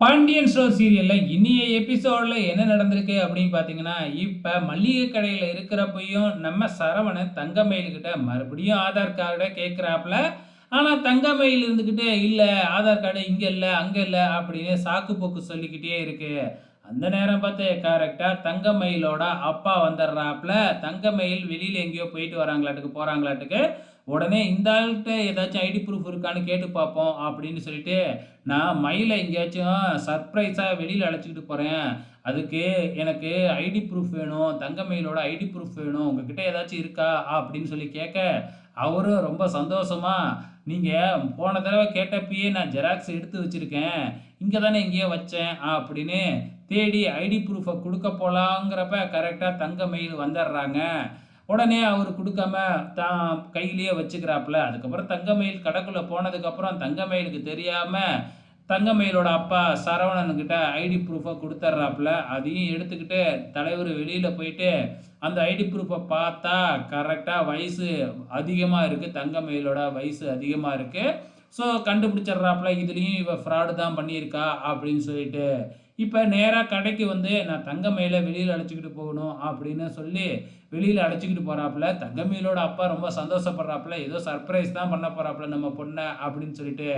Pandian store சீரியல்ல இனிய எபிசோட்ல என்ன நடந்திருக்கு அப்படின்னு பார்த்தீங்கன்னா, இப்ப மளிகை கடையில இருக்கிறப்பயும் நம்ம சரவணன் தங்கமயில் கிட்ட மறுபடியும் ஆதார் கார்ட கேட்கிறாப்ல. ஆனா தங்கமயில் இருந்துகிட்டு, "இல்ல ஆதார் கார்டு இங்க இல்ல, அங்க இல்ல" அப்படின்னு சாக்கு போக்கு சொல்லிக்கிட்டே இருக்கு. அந்த நேரம் பார்த்து கரெக்ட்டா தங்கமயிலோட அப்பா வந்துடுறாப்ல. தங்கமயில் வெளியில எங்கேயோ போயிட்டு வராங்களாட்டுக்கு போறாங்களாட்டுக்கு. உடனே இந்த ஆள்ட்ட ஏதாச்சும் ஐடி ப்ரூஃப் இருக்கான்னு கேட்டு பார்ப்போம் அப்படின்னு சொல்லிட்டு, நான் மயில எங்கேயாச்சும் சர்ப்ரைஸா வெளியில அழைச்சுக்கிட்டு போறேன். அதுக்கு எனக்கு ஐடி ப்ரூஃப் வேணும். தங்கமயிலோட ஐடி ப்ரூஃப் வேணும். உங்ககிட்ட ஏதாச்சும் இருக்கா? அப்படின்னு சொல்லி கேட்க, அவரும் ரொம்ப சந்தோஷமா, "நீங்க போன தடவ கேட்டப்பயே நான் ஜெராக்ஸ் எடுத்து வச்சிருக்கேன். இங்க தானே எங்கேயோ வச்சேன்" அப்படின்னு தேடி ஐடி ப்ரூஃப குடுக்க போலாங்கிறப்ப கரெக்ட்டா தங்கமயில் வந்துடுறாங்க. உடனே அவரு குடுக்காம தான் கையிலேயே வச்சுக்கிறாப்புல. அதுக்கப்புறம் தங்கமயில் கடைக்குள்ள போனதுக்கப்புறம் தங்கமயிலுக்கு தெரியாம தங்கமயிலோட அப்பா சரவணன்கிட்ட ஐடி ப்ரூஃப குடுத்துர்றாப்புல. அதையும் எடுத்துக்கிட்டு தலைவரு வெளியில போயிட்டு, அந்த ஐடி ப்ரூஃப பார்த்தா கரெக்ட்டா வயசு அதிகமா இருக்கு. தங்கமயிலோட வயசு அதிகமா இருக்கு. ஸோ கண்டுபிடிச்சிடுறாப்புல. இதுலயும் இவ ஃப்ராடு தான் பண்ணியிருக்கா அப்படின்னு சொல்லிட்டு. இப்ப நேரா கடைக்கு வந்து நான் தங்கமயில வெளியில அழைச்சுக்கிட்டு போகணும் அப்படின்னு சொல்லி வெளியில அழைச்சுக்கிட்டு போறாப்புல. தங்கமயிலோட அப்பா ரொம்ப சந்தோஷப்படுறாப்புல. ஏதோ சர்ப்ரைஸ் தான் பண்ண போறாப்புல நம்ம பொண்ண அப்படின்னு சொல்லிட்டு.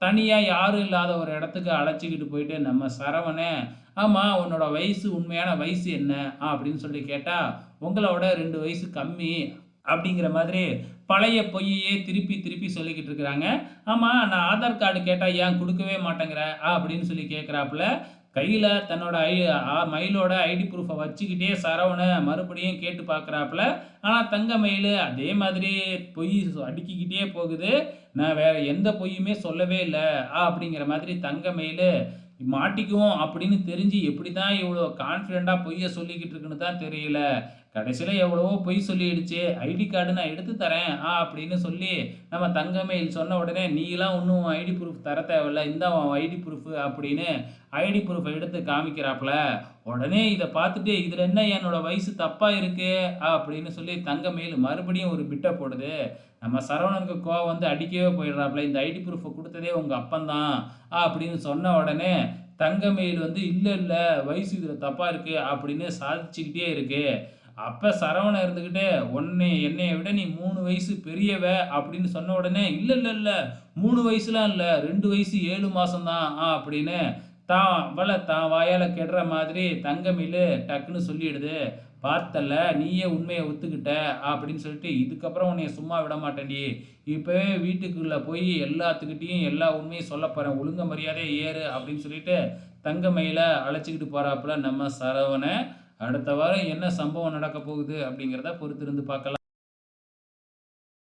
தனியா யாரும் இல்லாத ஒரு இடத்துக்கு அழைச்சுக்கிட்டு போயிட்டு நம்ம சரவணன், "ஆமா உன்னோட வயசு உண்மையான வயசு என்ன?" அப்படின்னு சொல்லி கேட்டா, "உங்களோட 2 வயசு கம்மி." அப்படிங்கிற மாதிரி பழைய பொய்யையே திருப்பி திருப்பி சொல்லிக்கிட்டு இருக்கிறாங்க. "ஆமா நான் ஆதார் கார்டு கேட்டா ஏன் குடுக்கவே மாட்டேங்கிற?" அப்படின்னு சொல்லி கேட்கிறாப்புல. கையில தன்னோட மயிலோட ஐடி ப்ரூஃப வச்சுக்கிட்டே சரவணன் மறுபடியும் கேட்டு பார்க்குறாப்புல. ஆனா தங்கமயிலு அதே மாதிரி பொய் அடுக்கிக்கிட்டே போகுது. "நான் வேற எந்த பொய்யுமே சொல்லவே இல்ல." அப்படிங்கிற மாதிரி தங்கமயிலு மாட்டிக்குவோம் அப்படின்னு தெரிஞ்சு எப்படி தான் இவ்வளோ கான்ஃபிடென்ட்டா பொய்ய சொல்லிக்கிட்டு இருக்குன்னு தான் தெரியல. கடைசியில எவ்வளவோ பொய் சொல்லிடுச்சு. ஐடி கார்டு நான் எடுத்து தரேன் அப்படின்னு சொல்லி நம்ம தங்கமயில் சொன்ன உடனே, "நீலாம் ஒண்ணும் ஐடி ப்ரூஃப் தர தேவையில்ல. இந்தா உன் ஐடி ப்ரூஃப்" அப்படின்னு ஐடி ப்ரூஃப எடுத்து காமிக்கிறாப்புல. உடனே இத பார்த்துட்டு, "இதுல என்ன என்னோட வயசு தப்பா இருக்கு?" அப்படின்னு சொல்லி தங்கமயில் மறுபடியும் ஒரு பிட்ட போடுது. நம்ம சரவணனுக்கு கோவம் வந்து அடிக்கவே போயிடுறாப்புல. "இந்த ஐடி ப்ரூஃப குடுத்ததே உங்க அப்பன்தான்" அப்படின்னு சொன்ன உடனே, தங்கமயில் வந்து, "இல்ல, இல்ல வயசு இதுல தப்பா இருக்கு" அப்படின்னு சாதிச்சுக்கிட்டே இருக்கு. அப்ப சரவணன் இருந்துகிட்டு, என்னைய விட நீ 3 வயசு பெரியவ" அப்படின்னு சொன்ன உடனே, "இல்ல, இல்ல, இல்ல 3 வயசுலாம் இல்ல. 2 வயசு 7 மாசம் தான்" அப்படின்னு தான் வாயால கெடுற மாதிரி தங்கமயிலு டக்குன்னு சொல்லிடுது. "பார்த்தல்ல நீயே உண்மைய ஒத்துக்கிட்ட" அப்படின்னு சொல்லிட்டு, "இதுக்கப்புறம் உன்னைய சும்மா விடமாட்டேன்டி. இப்பவே வீட்டுக்குள்ள போய் எல்லாத்துக்கிட்டயும் எல்லா உண்மையும் சொல்லப் போறேன். ஒழுங்கு மரியாதையா ஏறு" அப்படின்னு சொல்லிட்டு தங்கமயில அழைச்சுக்கிட்டு போறாப்புல நம்ம சரவணன். அடுத்த வாரம் என்ன சம்பவம் நடக்கப் போகுது அப்படிங்கிறத பொறுத்திருந்து பார்க்கலாம்.